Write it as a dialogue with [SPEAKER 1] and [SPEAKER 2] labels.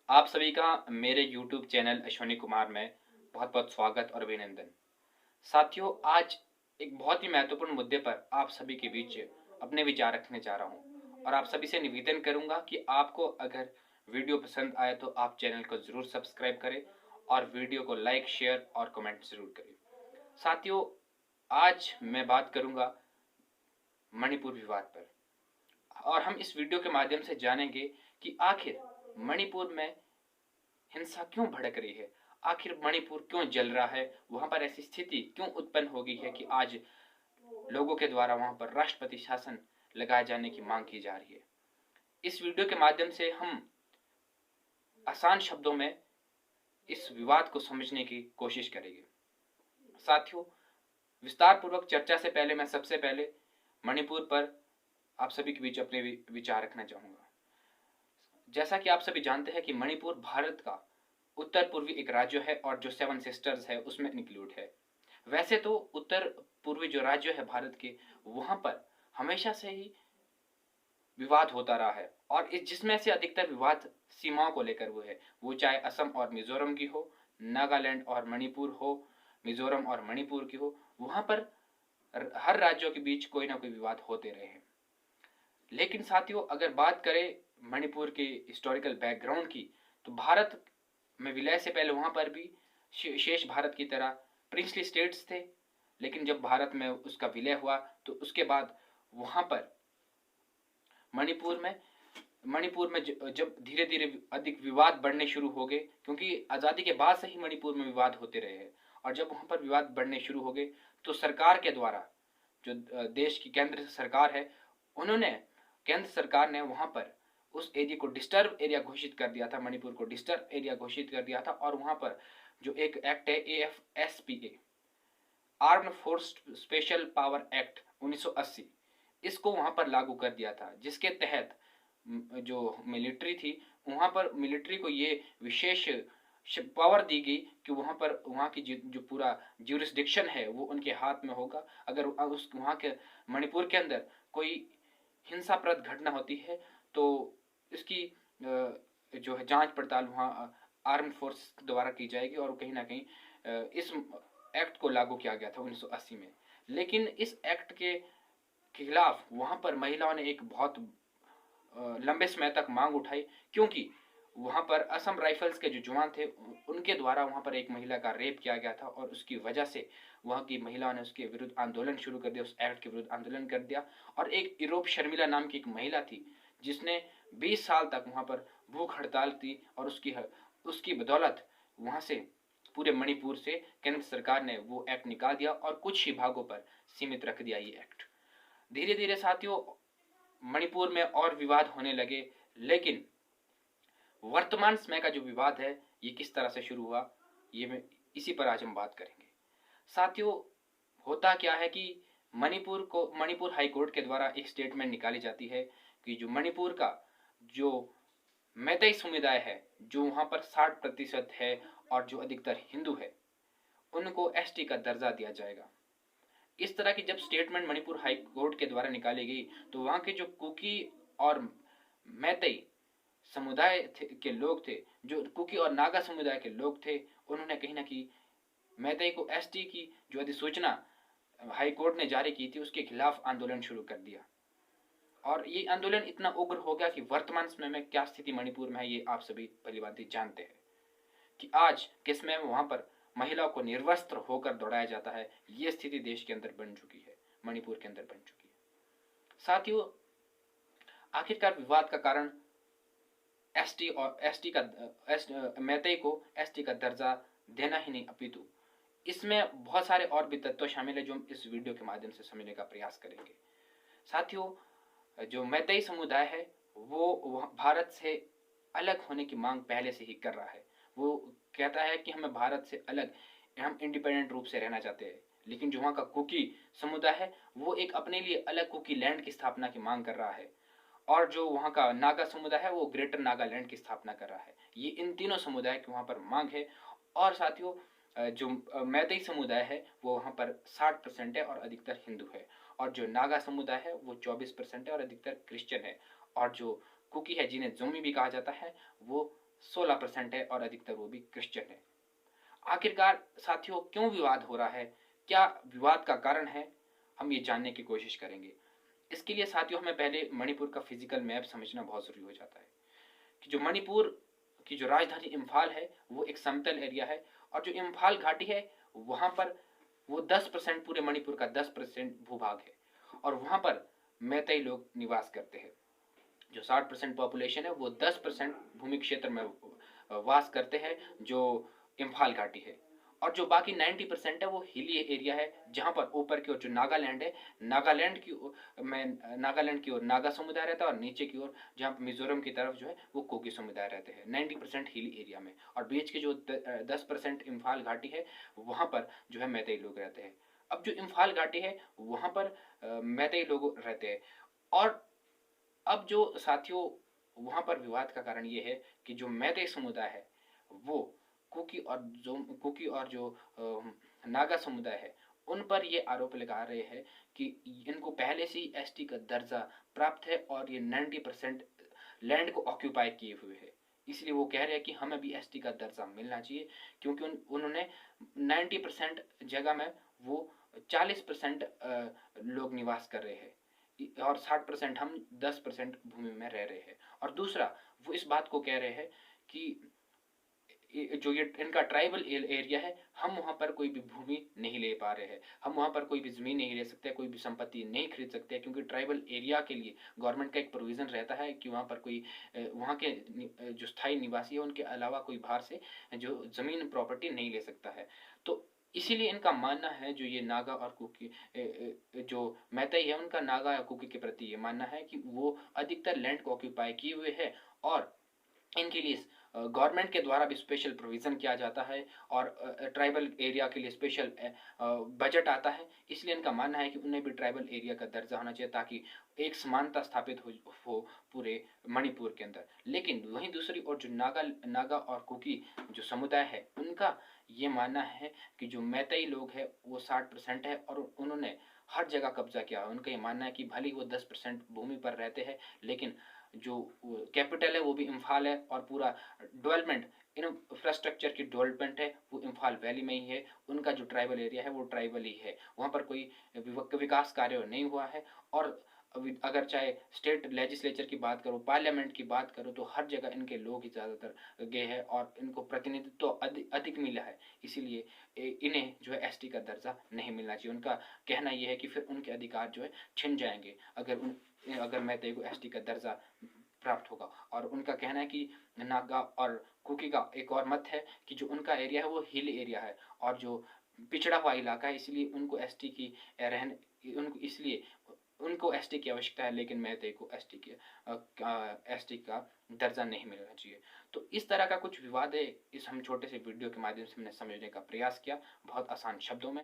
[SPEAKER 1] आप सभी का मेरे YouTube चैनल अश्विनी कुमार में बहुत बहुत स्वागत और अभिनंदन। साथियों, आज एक बहुत ही महत्वपूर्ण मुद्दे पर आप सभी के बीच अपने विचार रखने जा रहा हूं और आप सभी से निवेदन करूंगा कि आपको अगर वीडियो पसंद आए तो आप चैनल को ज़रूर सब्सक्राइब करें और वीडियो को लाइक, शेयर और कमेंट ज़रूर करें। साथियों, आज मैं बात करूंगा मणिपुर विवाद पर और हम इस वीडियो के माध्यम से जानेंगे कि आखिर मणिपुर में हिंसा क्यों भड़क रही है, आखिर मणिपुर क्यों जल रहा है, वहां पर ऐसी स्थिति क्यों उत्पन्न हो गई है कि आज लोगों के द्वारा वहां पर राष्ट्रपति शासन लगाए जाने की मांग की जा रही है। इस वीडियो के माध्यम से हम आसान शब्दों में इस विवाद को समझने की कोशिश करेंगे। साथियों, विस्तार पूर्वक चर्चा से पहले मैं सबसे पहले मणिपुर पर आप सभी के बीच अपने विचार रखना चाहूंगा। जैसा कि आप सभी जानते हैं कि मणिपुर भारत का उत्तर पूर्वी एक राज्य है और जो सेवन सिस्टर्स है उसमें इंक्लूड है। वैसे तो उत्तर पूर्वी जो राज्य है भारत के, वहां पर हमेशा से ही विवाद होता रहा है और इस जिसमें से अधिकतर विवाद सीमाओं को लेकर हुए है, वो चाहे असम और मिजोरम की हो, नागालैंड और मणिपुर हो, मिजोरम और मणिपुर की हो, वहां पर हर राज्यों के बीच कोई ना कोई विवाद होते रहे हैं। लेकिन साथियों, अगर बात करें मणिपुर के हिस्टोरिकल बैकग्राउंड की, तो भारत में विलय से पहले वहां पर भी शेष भारत की तरह प्रिंसली स्टेट्स थे। लेकिन जब भारत में उसका विलय हुआ तो उसके बाद वहां पर मणिपुर में जब धीरे धीरे अधिक विवाद बढ़ने शुरू हो गए, क्योंकि आज़ादी के बाद से ही मणिपुर में विवाद होते रहे हैं, और जब वहां पर विवाद बढ़ने शुरू हो गए तो सरकार के द्वारा, जो देश की केंद्र सरकार है, उन्होंने केंद्र सरकार ने वहां पर उस एरिया को डिस्टर्ब एरिया घोषित कर दिया था, मणिपुर को डिस्टर्ब एरिया घोषित कर दिया था। और वहां पर जो एक एक्ट है AFSPA, armed force special power act 1980, इसको वहां पर लागू कर दिया था, जिसके तहत जो मिलिट्री थी, वहां पर मिलिट्री को ये विशेष पावर दी गई कि वहां पर वहां की जो पूरा ज्यूरिसडिक्शन है वो उनके हाथ में होगा। अगर उस वहां के मणिपुर के अंदर कोई हिंसाप्रद घटना होती है तो इसकी जो है जांच पड़ताल वहां आर्म फोर्स द्वारा की जाएगी, और कहीं ना कहीं इस एक्ट को लागू किया गया था 1980 में। लेकिन इस एक्ट के खिलाफ वहां पर महिलाओं ने एक बहुत लंबे समय तक मांग उठाई, क्योंकि वहां पर असम राइफल्स के जो जवान थे उनके द्वारा वहां पर एक महिला का रेप किया गया था, और उसकी वजह से वहां की महिलाओं ने उसके विरुद्ध आंदोलन शुरू कर दिया, उस एक्ट के विरुद्ध आंदोलन कर दिया। और एक यूरोप शर्मिला नाम की एक महिला थी जिसने 20 साल तक वहां पर भूख हड़ताल की, और उसकी बदौलत वहां से पूरे मणिपुर से केंद्र सरकार ने वो एक्ट निकाल दिया और कुछ ही भागों पर सीमित रख दिया ये एक्ट। धीरे धीरे साथियों, मणिपुर में और विवाद होने लगे। लेकिन वर्तमान समय का जो विवाद है ये किस तरह से शुरू हुआ, ये इसी पर आज हम बात करेंगे। साथियों, होता क्या है कि मणिपुर हाई कोर्ट के द्वारा एक स्टेटमेंट निकाली जाती है कि जो मणिपुर का जो मैतेई समुदाय है, जो वहां पर 60% है और जो अधिकतर हिंदू है, उनको ST का दर्जा दिया जाएगा। इस तरह की जब स्टेटमेंट मणिपुर हाई कोर्ट के द्वारा निकाली गई तो वहां के जो कुकी और मैतेई समुदाय के लोग थे, जो कुकी और नागा समुदाय के लोग थे, उन्होंने कहीं ना कहीं मैतेई को ST की जो अधिसूचना हाई कोर्ट ने जारी की थी उसके खिलाफ आंदोलन शुरू कर दिया। और ये आंदोलन इतना उग्र हो गया कि वर्तमान समय में क्या स्थिति मणिपुर में है ये आप सभी भलीभांति जानते हैं कि आज के समय में वहां पर महिलाओं को निर्वस्त्र होकर दौड़ाया जाता है। ये स्थिति देश के अंदर बन चुकी है, मणिपुर के अंदर बन चुकी है। साथियों, आखिरकार विवाद का कारण मैतेई को ST का दर्जा देना ही नहीं, अपितु इसमें बहुत सारे और भी तत्व शामिल है जो हम इस वीडियो के माध्यम से समझने का प्रयास करेंगे। साथियों, जो मैतेई समुदाय है वो भारत से अलग होने की मांग पहले से ही कर रहा है। वो कहता है कि हमें भारत से अलग, हम इंडिपेंडेंट रूप से रहना चाहते हैं। लेकिन जो वहाँ का कुकी समुदाय है वो एक अपने लिए अलग कुकी लैंड की स्थापना की मांग कर रहा है, और जो वहाँ का नागा समुदाय है वो ग्रेटर नागालैंड की स्थापना कर रहा है। ये इन तीनों समुदाय की वहाँ पर मांग है। और साथियों, जो मैतेई समुदाय है वो वहाँ पर 60% है और अधिकतर हिंदू है, और जो नागा समुदाय है वो 24% है और अधिकतर क्रिश्चियन है, और जो कुकी है जिन्हें जोमी भी कहा जाता है वो 16% है और अधिकतर वो भी क्रिश्चियन है। आखिरकार साथियों क्यों विवाद हो रहा है, क्या विवाद का कारण है, हम ये जानने की कोशिश करेंगे। इसके लिए साथियों हमें पहले मणिपुर का फिजिकल मैप समझना बहुत जरूरी हो जाता है कि जो मणिपुर की जो राजधानी इम्फाल है वो एक समतल एरिया है, और जो इम्फाल घाटी है वहां पर वो 10% पूरे मणिपुर का 10% भूभाग है, और वहां पर मैतेई लोग निवास करते हैं। जो 60% पॉपुलेशन है वो 10% भूमि क्षेत्र में वास करते हैं, जो इम्फाल घाटी है। और जो बाकी 90% है वो हिली एरिया है, जहां पर ऊपर की ओर जो नागालैंड है, नागालैंड की ओर नागा समुदाय रहता है, और नीचे की ओर जहाँ मिजोरम की तरफ जो है वो कोकी समुदाय रहते हैं 90% हिली एरिया में। और बीच के जो 10% इम्फाल घाटी है वहां पर जो है मैतेई लोग रहते हैं। अब जो इम्फाल घाटी है वहां पर मैतेई लोग रहते हैं। और अब जो साथियों वहां पर विवाद का कारण ये है कि जो मैतेई समुदाय है वो कुकी और जो नागा समुदाय है उन पर ये आरोप लगा रहे हैं कि इनको पहले से ही एसटी का दर्जा प्राप्त है, और ये 90% लैंड को ऑक्यूपाई किए हुए है। इसलिए वो कह रहे हैं कि हमें भी एसटी का दर्जा मिलना चाहिए, क्योंकि उन्होंने 90% जगह में वो 40% लोग निवास कर रहे हैं, और 60% हम 10% भूमि में रह रहे हैं। और दूसरा वो इस बात को कह रहे हैं कि जो ये इनका ट्राइबल एरिया है, हम वहां पर कोई भी भूमि नहीं ले पा रहे हैं, हम वहां पर कोई भी जमीन नहीं ले सकते, कोई भी संपत्ति नहीं खरीद सकते, क्योंकि ट्राइबल एरिया के लिए गवर्नमेंट का एक प्रोविजन रहता है कि वहां पर कोई वहां के जो स्थायी निवासी है उनके अलावा कोई बाहर से जो जमीन प्रॉपर्टी नहीं ले सकता है। तो इसीलिए इनका मानना है, जो ये नागा और कुकी जो मैतेई है उनका नागा या कुकी के प्रति ये मानना है कि वो अधिकतर लैंड को ऑक्यूपाई किए हुए है, और इनके लिए गवर्नमेंट के द्वारा भी स्पेशल प्रोविजन किया जाता है, और ट्राइबल एरिया के लिए स्पेशल बजट आता है। इसलिए इनका मानना है कि उन्हें भी ट्राइबल एरिया का दर्जा होना चाहिए, ताकि एक समानता स्थापित हो पूरे मणिपुर के अंदर। लेकिन वहीं दूसरी ओर जो नागा और कुकी जो समुदाय है उनका ये मानना है कि जो मैतेई लोग हैं वो 60% है, और उन्होंने हर जगह कब्जा किया है। उनका ये मानना है कि भले ही वो 10% भूमि पर रहते हैं, लेकिन जो कैपिटल है वो भी इम्फाल है, और पूरा डेवलपमेंट इंफ्रास्ट्रक्चर की डेवलपमेंट है वो इम्फाल वैली में ही है। उनका जो ट्राइबल एरिया है वो ट्राइबल ही है, वहाँ पर कोई विकास कार्य नहीं हुआ है। और अगर चाहे स्टेट लेजिस्लेचर की बात करो, पार्लियामेंट की बात करो, तो हर जगह इनके लोग ही ज़्यादातर गए हैं, और इनको प्रतिनिधित्व तो अधिक मिला है। इसीलिए इन्हें जो है एसटी का दर्जा नहीं मिलना चाहिए। उनका कहना यह है कि फिर उनके अधिकार जो है छिन जाएंगे अगर मैतेई को एसटी का दर्जा प्राप्त होगा। और उनका कहना है कि नागा और कुकी का एक और मत है कि जो उनका एरिया है वो हिल एरिया है, और जो पिछड़ा हुआ इलाका है, इसलिए उनको एसटी की रहने उनको इसलिए उनको एसटी की आवश्यकता है, लेकिन मैतेई को एसटी का दर्जा नहीं मिलना चाहिए। तो इस तरह का कुछ विवाद है, इस हम छोटे से वीडियो के माध्यम से हमने समझने का प्रयास किया बहुत आसान शब्दों में।